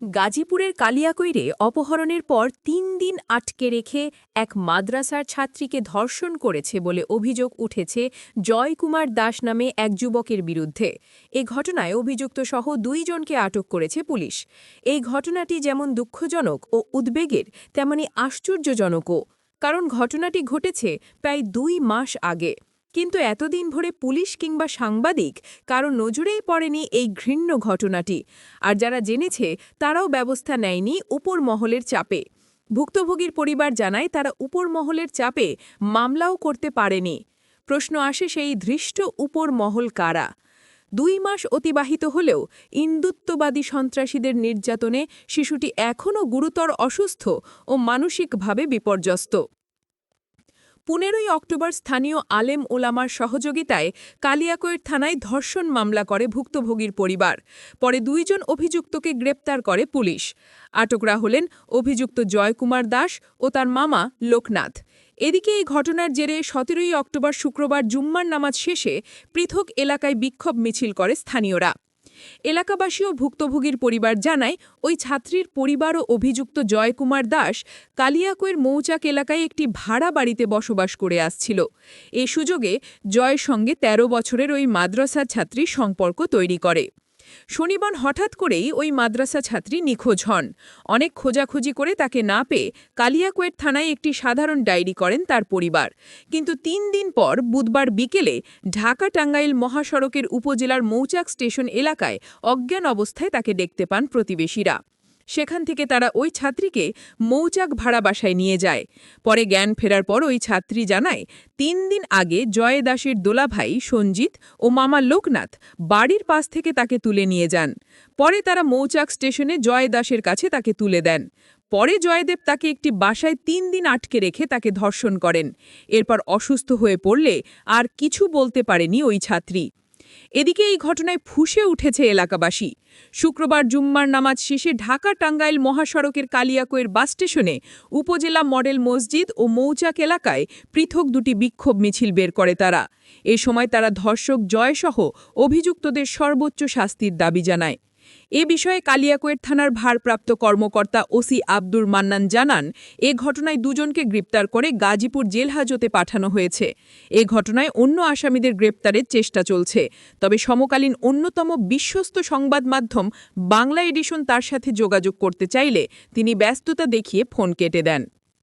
গাজীপুরের কালিয়াকৈরে অপহরণের পর ৩ দিন আটকে রেখে এক মাদ্রাসার ছাত্রীকে ধর্ষণ করেছে বলে অভিযোগ উঠেছে জয়কুমার দাস নামে এক যুবকের বিরুদ্ধে। এ ঘটনায় অভিযুক্তসহ ২ জনকে আটক করেছে পুলিশ। এই ঘটনাটি যেমন দুঃখজনক ও উদ্বেগের, তেমনি আশ্চর্যজনকও, কারণ ঘটনাটি ঘটেছে প্রায় ২ মাস আগে। কিন্তু এতদিন ধরে পুলিশ কিংবা সাংবাদিক কারো নজরেই পড়েনি এই ঘৃণ্য ঘটনাটি, আর যারা জেনেছে তারাও ব্যবস্থা নেয়নি উপর মহলের চাপে। ভুক্তভোগীর পরিবার জানায় তারা উপর মহলের চাপে মামলাও করতে পারেনি। প্রশ্ন আসে, সেই ধৃষ্ট উপর মহল কারা? ২ মাস অতিবাহিত হলেও হিন্দুত্ববাদী সন্ত্রাসীদের নির্যাতনে শিশুটি এখনও গুরুতর অসুস্থ ও মানসিকভাবে বিপর্যস্ত। ১৫ই অক্টোবর স্থানীয় আলেম ওলামার সহযোগিতায় কালিয়াকৈর থানায় ধর্ষণ মামলা করে ভুক্তভোগীর পরিবার। পরে ২ জন অভিযুক্তকে গ্রেপ্তার করে পুলিশ। আটকরা হলেন অভিযুক্ত জয়কুমার দাস ও তার মামা লোকনাথ। এদিকে এই ঘটনার জেরে ১৭ই অক্টোবর শুক্রবার জুম্মার নামাজ শেষে পৃথক এলাকায় বিক্ষোভ মিছিল করে স্থানীয়রা। এলাকাবাসী ও ভুক্তভোগীর পরিবার জানায়, ওই ছাত্রীর পরিবার ও অভিযুক্ত জয়কুমার দাস কালিয়াকৈর মৌচাক এলাকায় একটি ভাড়া বাড়িতে বসবাস করে আসছিল। এ সুযোগে জয়ের সঙ্গে ১৩ বছরের ওই মাদ্রাসার ছাত্রী সম্পর্ক তৈরি করে। শনিবার হঠাৎ করেই ওই মাদ্রাসা ছাত্রী নিখোঁজ হন। অনেক খোঁজাখুঁজি করে তাকে না পেয়ে কালিয়াকৈর থানায় একটি সাধারণ ডায়েরি করেন তার পরিবার। কিন্তু ৩ দিন পর বুধবার বিকেলে ঢাকা-টাঙ্গাইল মহাসড়কের উপজেলার মৌচাক স্টেশন এলাকায় অজ্ঞান অবস্থায় তাকে দেখতে পান প্রতিবেশীরা। সেখান থেকে তারা ওই ছাত্রীকে মৌচাক ভাড়া বাসায় নিয়ে যায়। পরে জ্ঞান ফেরার পর ওই ছাত্রী জানায়, ৩ দিন আগে জয় দাসের দোলাভাই সঞ্জিত ও মামা লোকনাথ বাড়ির পাশ থেকে তাকে তুলে নিয়ে যান। পরে তারা মৌচাক স্টেশনে জয় দাসের কাছে তাকে তুলে দেন। পরে জয়দেব তাকে একটি বাসায় ৩ দিন আটকে রেখে তাকে ধর্ষণ করেন। এরপর অসুস্থ হয়ে পড়লে আর কিছু বলতে পারেনি ওই ছাত্রী। এদিকে এই ঘটনায় ফুঁসে উঠেছে এলাকাবাসী। শুক্রবার জুম্মার নামাজ শেষে ঢাকা-টাঙ্গাইল মহাসড়কের কালিয়াকৈর বাস স্টেশনে উপজেলা মডেল মসজিদ ও মৌচাক এলাকায় পৃথক ২টি বিক্ষোভ মিছিল বের করে তারা। এ সময় তারা ধর্ষক জয়সহ অভিযুক্তদের সর্বোচ্চ শাস্তির দাবি জানায়। এ বিষয়ে কালিয়াকৈর থানার ভারপ্রাপ্ত কর্মকর্তা ওসি আব্দুর মান্নান জানান, এ ঘটনায় ২ জনকে গ্রেপ্তার করে গাজীপুর জেল হাজতে পাঠানো হয়েছে। এ ঘটনায় অন্য আসামিদের গ্রেপ্তারের চেষ্টা চলছে। তবে সমকালীন অন্যতম বিশ্বস্ত সংবাদ মাধ্যম বাংলা এডিশন তার সাথে যোগাযোগ করতে চাইলে তিনি ব্যস্ততা দেখিয়ে ফোন কেটে দেন।